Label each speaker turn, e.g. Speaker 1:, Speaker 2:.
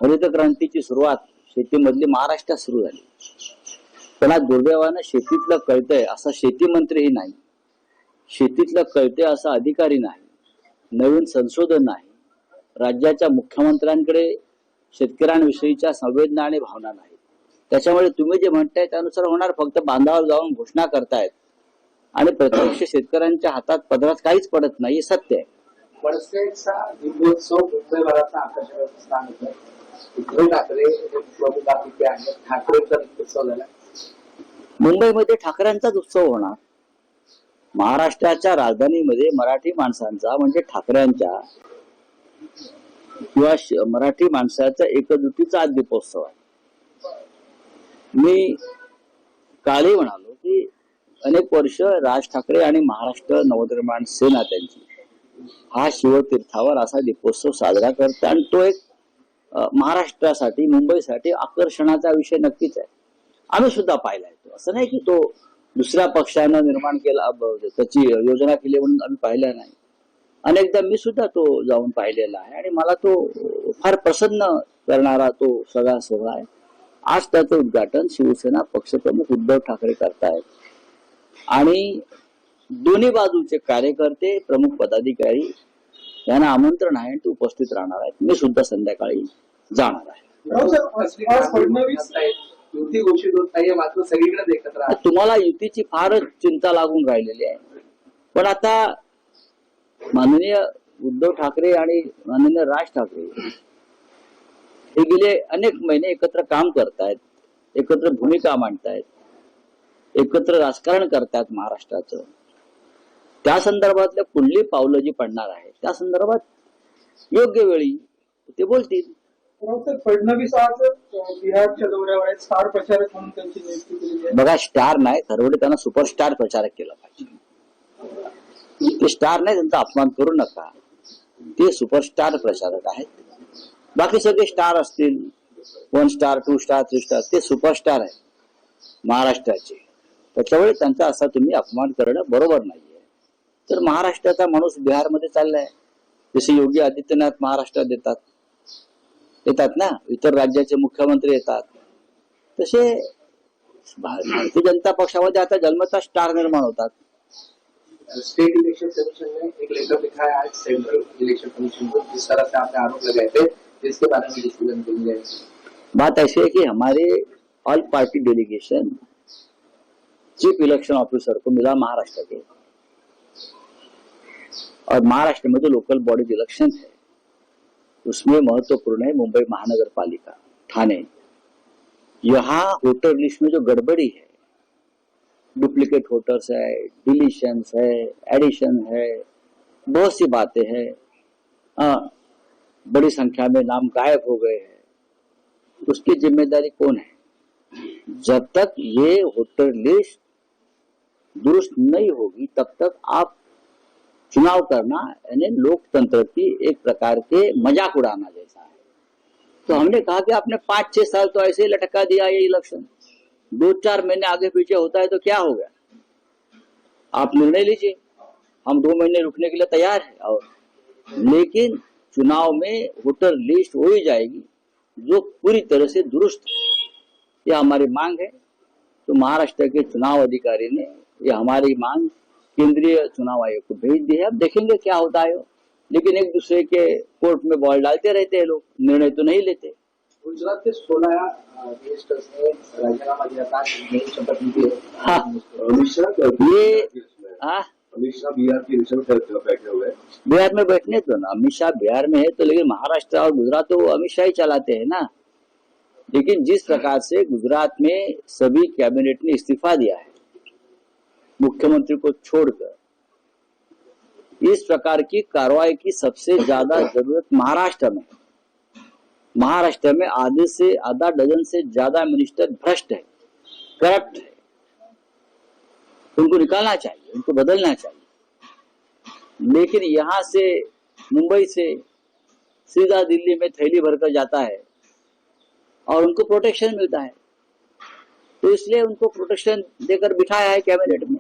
Speaker 1: हरित क्रांतीची सुरुवात शेतीमधली महाराष्ट्रात सुरू झाली. पण आज दुर्दैवानं शेतीतलं कळतंय असा शेती मंत्रीही नाही, शेतीतलं कळतंय असा अधिकारी नाही, नवीन संशोधन नाही, राज्याच्या मुख्यमंत्र्यांकडे शेतकऱ्यांविषयीच्या संवेदना आणि भावना नाही. त्याच्यामुळे तुम्ही जे म्हणताय त्यानुसार होणार, फक्त बांधावर जाऊन घोषणा करतायत आणि प्रत्यक्ष शेतकऱ्यांच्या हातात पदरात काहीच पडत नाही, हे सत्य आहे.
Speaker 2: वडसेचा दीपोत्सव मुंबईभराचा आकर्षणाचं स्थान होतं. उद्धव ठाकरे प्रमुख अतिथी आहेत. ठाकरेंचा दीपोत्सव झाला.
Speaker 1: मुंबईमध्ये ठाकरेंचाच उत्सव होणार. महाराष्ट्राच्या राजधानीमध्ये मराठी माणसांचा म्हणजे ठाकरेंच्या किंवा मराठी माणसाचा एकजुटीचा आज दीपोत्सव आहे. मी कालही म्हणालो की अनेक वर्ष राज ठाकरे आणि महाराष्ट्र नवनिर्माण सेना त्यांची हा शिवतीर्थावर असा दीपोत्सव साजरा करते आणि तो एक महाराष्ट्रासाठी मुंबईसाठी आकर्षणाचा विषय नक्कीच आहे. आम्ही सुद्धा पाहिलाय तो, असं नाही की तो दुसऱ्या पक्षानं निर्माण केला त्याची योजना केली म्हणून आम्ही पाहिला नाही. अनेकदा मी सुद्धा तो जाऊन पाहिलेला आहे आणि मला तो फार प्रसन्न करणारा तो सगळा सोहळा आहे. आज त्याचं उद्घाटन शिवसेना पक्षप्रमुख उद्धव ठाकरे करतायत आणि दोन्ही बाजूचे कार्यकर्ते प्रमुख पदाधिकारी यांना आमंत्रण आहे, ते उपस्थित राहणार आहेत. मी सुद्धा संध्याकाळी जाणार आहे.
Speaker 2: युती घोषित होत नाहीये, मात्र सगळीकडे एकत्र.
Speaker 1: तुम्हाला युतीची फारच चिंता लागून राहिलेली आहे, पण आता माननीय उद्धव ठाकरे आणि माननीय राज ठाकरे हे गेले अनेक महिने एकत्र काम करतायत, एकत्र भूमिका मांडतायत, एकत्र राजकारण करतायत महाराष्ट्राचं. त्या संदर्भातल्या पुढली पावलं जी पडणार आहे त्या संदर्भात योग्य वेळी ते बोलतील.
Speaker 3: फडणवीस आज बिहारच्या दौऱ्यावर आहेत, स्टार प्रचारक म्हणून त्यांची नियुक्ती केली आहे.
Speaker 1: बघा, स्टार नाही, खरवडे त्यांना सुपरस्टार प्रचारक केला पाहिजे. ते स्टार नाही, त्यांचा अपमान करू नका. ते सुपरस्टार प्रचारक आहेत. बाकी सगळे स्टार असतील, 1 स्टार 2 स्टार 3 स्टार, ते सुपरस्टार आहेत महाराष्ट्राचे. त्याच्यावेळी त्यांचा असा तुम्ही अपमान करणं बरोबर नाहीये. तर महाराष्ट्राचा माणूस बिहारमध्ये चाललाय, जसे योगी आदित्यनाथ महाराष्ट्रात येतात ना, इतर राज्याचे मुख्यमंत्री येतात, तसे भारतीय जनता पक्षामध्ये आता जन्मता स्टार निर्माण होतात.
Speaker 2: स्टेट इलेक्शन कमीशन ने एक लेटर लिखा है आज सेंट्रल इलेक्शन कमीशन को, जिस तरह से आपने आरोप लगाए थे जिसके बारे में डिस्कशन की जाए.
Speaker 1: बात ऐसी है कि हमारे all party delegation chief election officer को मिला महाराष्ट्र के, और महाराष्ट्र में जो लोकल बॉडी इलेक्शन है उसमें महत्वपूर्ण है मुंबई महानगर पालिका ठाणे. यहाँ वोटर लिस्ट में जो गड़बड़ी है, डुप्लीकेट वोटर्स है, डिलीशंस है, एडिशन है, बहुत सी बातें हैं, बड़ी संख्या में नाम गायब हो गए हैं, उसकी जिम्मेदारी कौन है? जब तक ये वोटर लिस्ट दुरुस्त नहीं होगी तब तक आप चुनाव करना यानी लोकतंत्र की एक प्रकार के मजाक उड़ाना जैसा है. तो हमने कहा कि आपने 5-6 साल तो ऐसे ही लटका दिया ये इलेक्शन, 2-4 महीने आगे पीछे होता है तो क्या हो गया? आप निर्णय लीजिए, हम 2 महीने रुकने के लिए तैयार है. और लेकिन चुनाव में वोटर लिस्ट हो ही जाएगी जो पूरी तरह से दुरुस्त है, यह हमारी मांग है. तो महाराष्ट्र के चुनाव अधिकारी ने यह हमारी मांग केंद्रीय चुनाव आयोग को भेज दी है. अब देखेंगे क्या होता है. लेकिन एक दूसरे के कोर्ट में बॉल डालते रहते हैं लोग, निर्णय तो नहीं लेते.
Speaker 2: गुजरात के 16 मिनिस्टर्स ने राजीनामा दिया था, शपथ ली है.
Speaker 1: अमित शाह
Speaker 2: बिहार की बैठे हुए हैं.
Speaker 1: बिहार में बैठने तो ना, अमित शाह बिहार में है तो, लेकिन महाराष्ट्र और गुजरात तो अमित शाह ही चलाते हैं ना. लेकिन जिस प्रकार से गुजरात में सभी कैबिनेट ने इस्तीफा दिया है मुख्यमंत्री को छोड़कर, इस प्रकार की कार्रवाई की सबसे ज्यादा जरूरत महाराष्ट्र में आधे से आधा डजन से ज्यादा मिनिस्टर भ्रष्ट है, करप्ट है. उनको निकालना चाहिए, उनको बदलना चाहिए. लेकिन यहां से मुंबई से सीधा दिल्ली में थैली भरकर जाता है और उनको प्रोटेक्शन मिलता है, तो इसलिए उनको प्रोटेक्शन देकर बिठाया है कैबिनेट में.